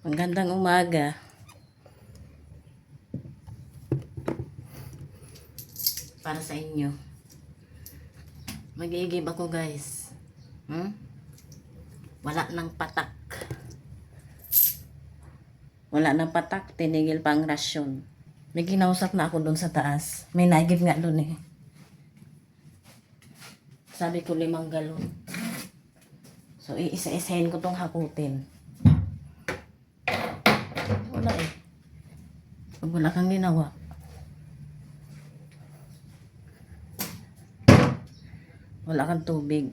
Magandang umaga. Para sa inyo. Mag-iigib ako guys. Wala nang patak. Wala nang patak. Tinigil pa ang rasyon. May kinausap na ako doon sa taas. May naigib nga doon eh. Sabi ko 5 galon. So iisa-isahin ko tong hakutin. Wala eh. Pag wala kang ginawa. Wala kang tubig.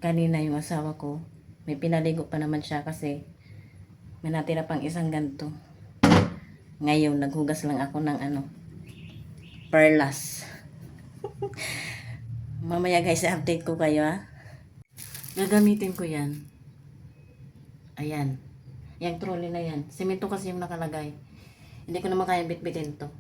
Kanina yung asawa ko, may pinaligo pa naman siya kasi may natira pang isang ganto. Ngayon, naghugas lang ako ng perlas. Mamaya guys, update ko kayo ha. Gagamitin ko yan. Ayan. Yung trolley na yan. Semento kasi yung nakalagay. Hindi ko naman kaya bitbitin to.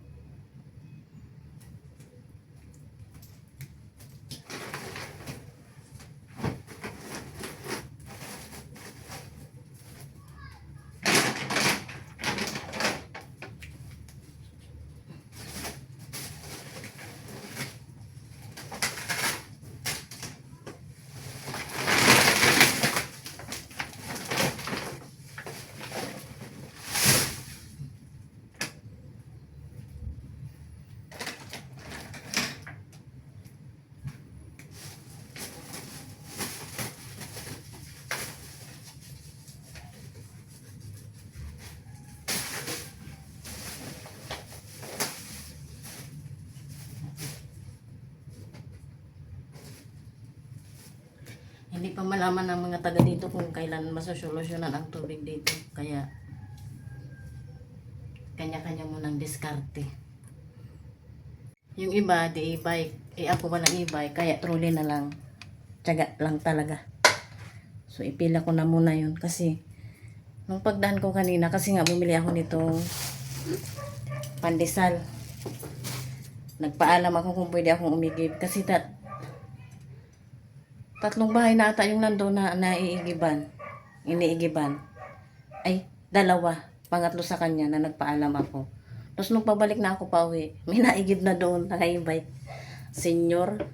Hindi pa malaman ng mga taga dito kung kailan masosolusyonan ang tubig dito. Kaya, kanya-kanya munang diskarte. Yung iba, di e-bike. Ako walang e-bike, kaya trolley na lang. Tiyaga lang talaga. So, ipila ko na muna yun. Kasi, nung pagdaan ko kanina, kasi nga bumili ako nitong pandesal. Nagpaalam ako kung pwede akong umigib. Kasi tatlong bahay na ata yung nandun na naiigiban. Iniigiban. Ay, 2. Pangatlo sa kanya na nagpaalam ako. Tapos nung pabalik na ako pa uwi, may naigib na doon, naka-invite. Senior.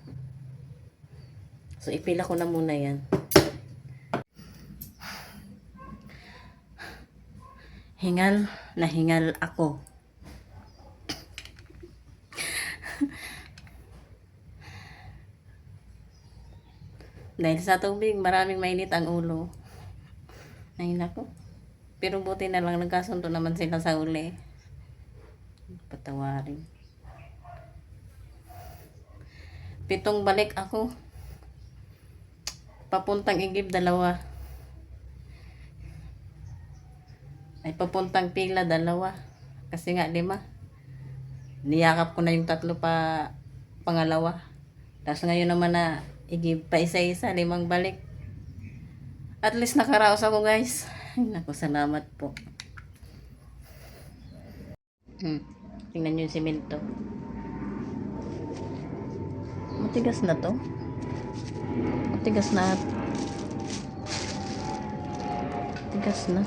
So, ipila ko na muna yan. Hingal na hingal ako. Dahil sa tubig, maraming mainit ang ulo. Ay nako. Pero buti na lang nagkasundo naman sila sa uli. Patawarin. 7 balik ako. Papuntang igib 2. Ay papuntang pila 2. Kasi nga 5. Niyakap ko na yung 3 pangalawa. Tapos ngayon naman na igib pa isa-isa, 5 balik. At least nakaraos ako guys. Ay naku, salamat po. Tingnan nyo yung simento. Matigas na to. Matigas na. Matigas na.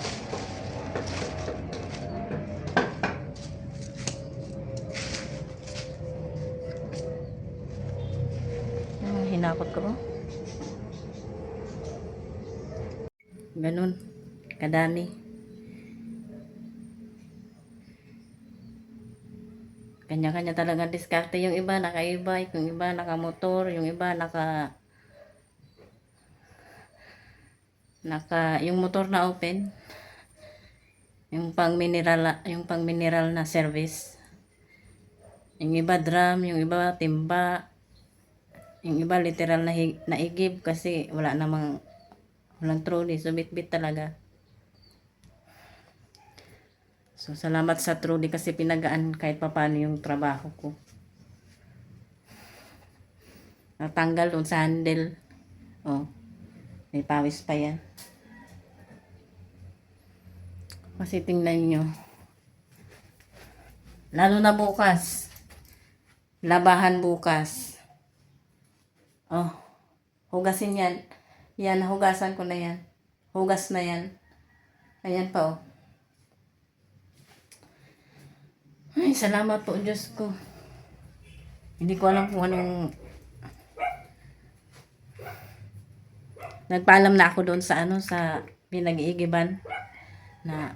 Hinakot ko. Ganun. Kadami. Kanya-kanya talaga diskarte. Yung iba naka-e-bike, yung iba naka-motor, yung iba yung motor na open. Yung pang mineral na service. Yung iba drum, yung iba timba. Yung iba literal na naigib kasi walang trolley. So bit-bit talaga. So salamat sa trolley kasi pinagaan kahit papaano yung trabaho ko. Natanggal dun sa handle. Oh, may pawis pa yan. Kasi tingnan nyo. Lalo na bukas. Labahan bukas. Oh, hugasin yan. Yan, hugasan ko na yan. Hugas na yan. Ayan pa oh. Ay, salamat po Diyos ko. Hindi ko alam kung anong... Nagpaalam na ako doon sa ano, sa pinag-iigiban na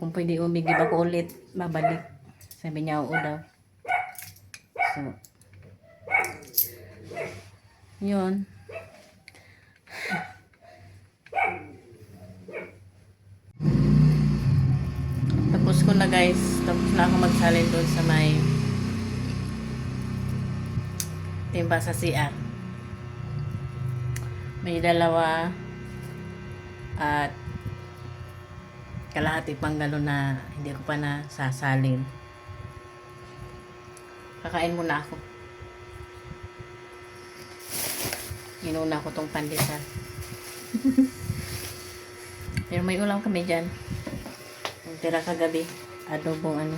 kung pwede umigib ako ulit, babalik. Sabi niya, oo daw. So, yun. Tapos ko na guys, tapos na ako magsalin doon sa may timba sa CR. May dalawa at kalahati pang galon na hindi ko pa na sasalin. Kakain muna ako. Inuna ko tong pandesal. Pero may ulam kami dyan. Yung tira kagabi. Adobong ano.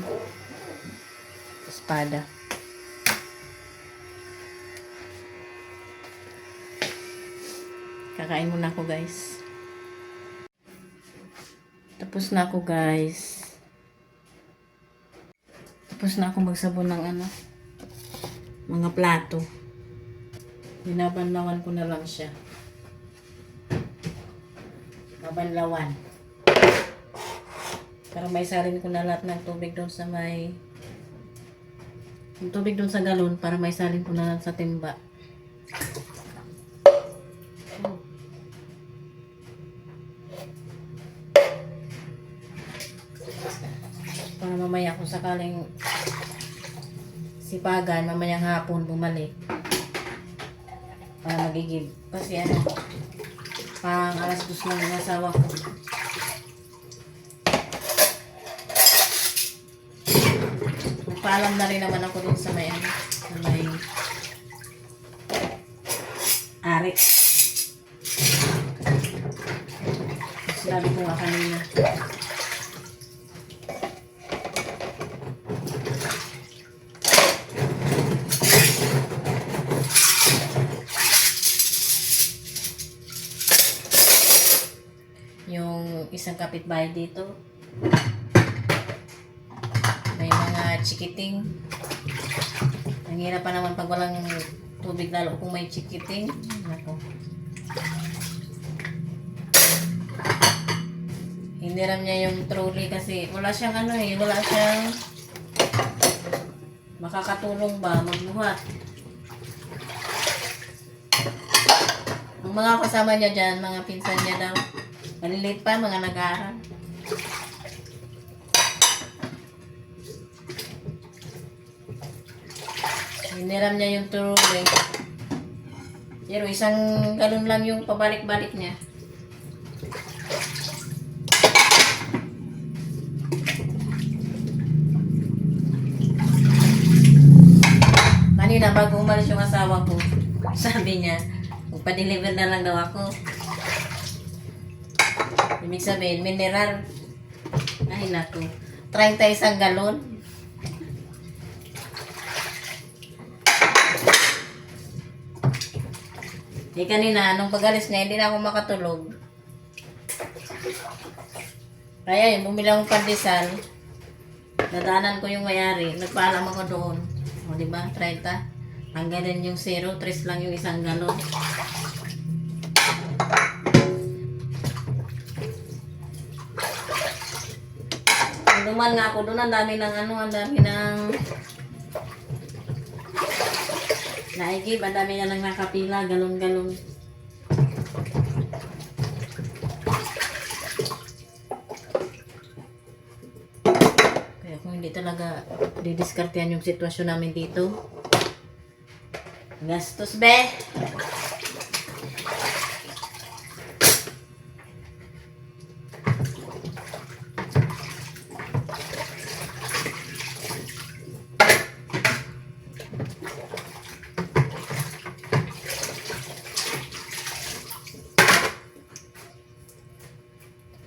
Espada. Kakain muna ako guys. Tapos na ako guys. Tapos na ako magsabon ng ano. Mga plato. Binabanlawan ko na lang siya. Mabanlawan. Pero may sarin ko na lahat ng tubig doon sa may... Yung tubig doon sa galon para may salin ko na lang sa timba. Para mamaya kung sakaling sipagan, mamayang hapon bumalik. Para magigib. Kasi ano, pang alas 2 lang yung asawa ko. Nagpaalam na rin naman ako dun sa may ano, sa may ari. Sinabi ko nga kanina. Yung isang kapitbahay dito, may mga chikiting. Ang hirap pa naman pag walang tubig, lalo kung may chikiting. Nako. Hiniram niya yung trolley kasi wala siyang ano eh, wala siyang makakatulong ba magbuhat. Ang mga kasama niya dyan, mga pinsan niya daw, maliliit pa, mga nag-aaral. Hiniram niya yung trolley. Pero isang galon lang yung pabalik-balik niya. Kanina bago umalis yung asawa ko, sabi niya, magpa-deliver na lang daw ako. Ibig sabihin, mineral. Ay naku, 31 galon. Di kanina, nung pag-alis niya, hindi na ako makatulog. Kaya yun, bumili akong pandesal. Nadaanan ko yung mayari. Nagpaalam ako doon. O diba, 30. Tanggalin yung 0, 3 lang yung isang galon. Duman nga ako doon, ang dami ng ano, ang dami ng naigib, ang dami na lang nakapila, galon-galon. Kaya kung hindi talaga didiskartehan yung sitwasyon namin dito, gastos be!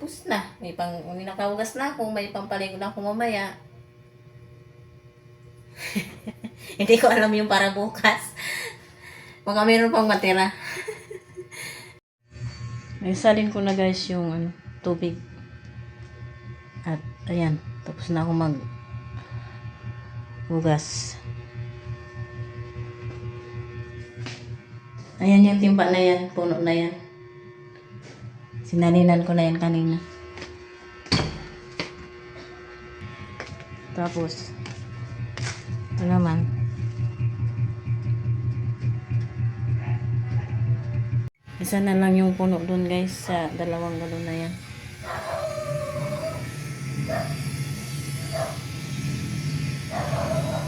Tapos na. May nakaugas na ako. May pampaligo na ako mamaya. Hindi ko alam yung para bukas. Baka meron pang matira. Naisalin ko na guys yung tubig. At ayan, tapos na ako hugas. Ayan yung timba na yan, puno na yan. Sinalinan ko na yan kanina. Tapos, ito naman. Isa na lang yung puno dun guys sa 2 galon na yan.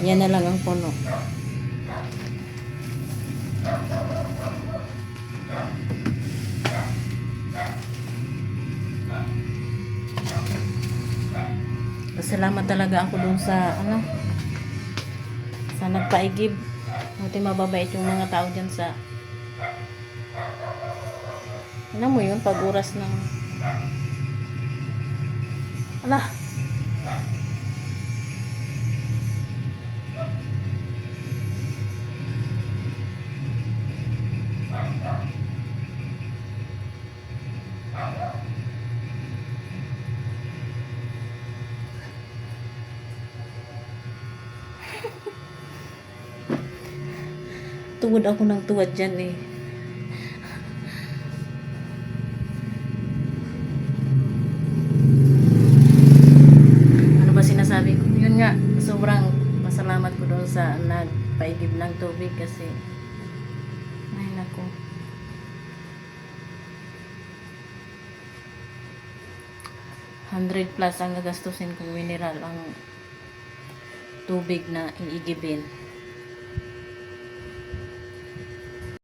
Yan na lang ang puno. Salamat talaga ako dun sa sa nagpaigib. Buti mababait yung mga tao dyan sa alam mo yun, pag oras ng tuwad ako ng tuwad dyan eh. Ano ba sinasabi ko? Yun nga, sobrang pasalamat ko doon sa nagpaigib ng tubig kasi ay nako. ₱100+ ang gagastusin kong mineral ang tubig na iigibin.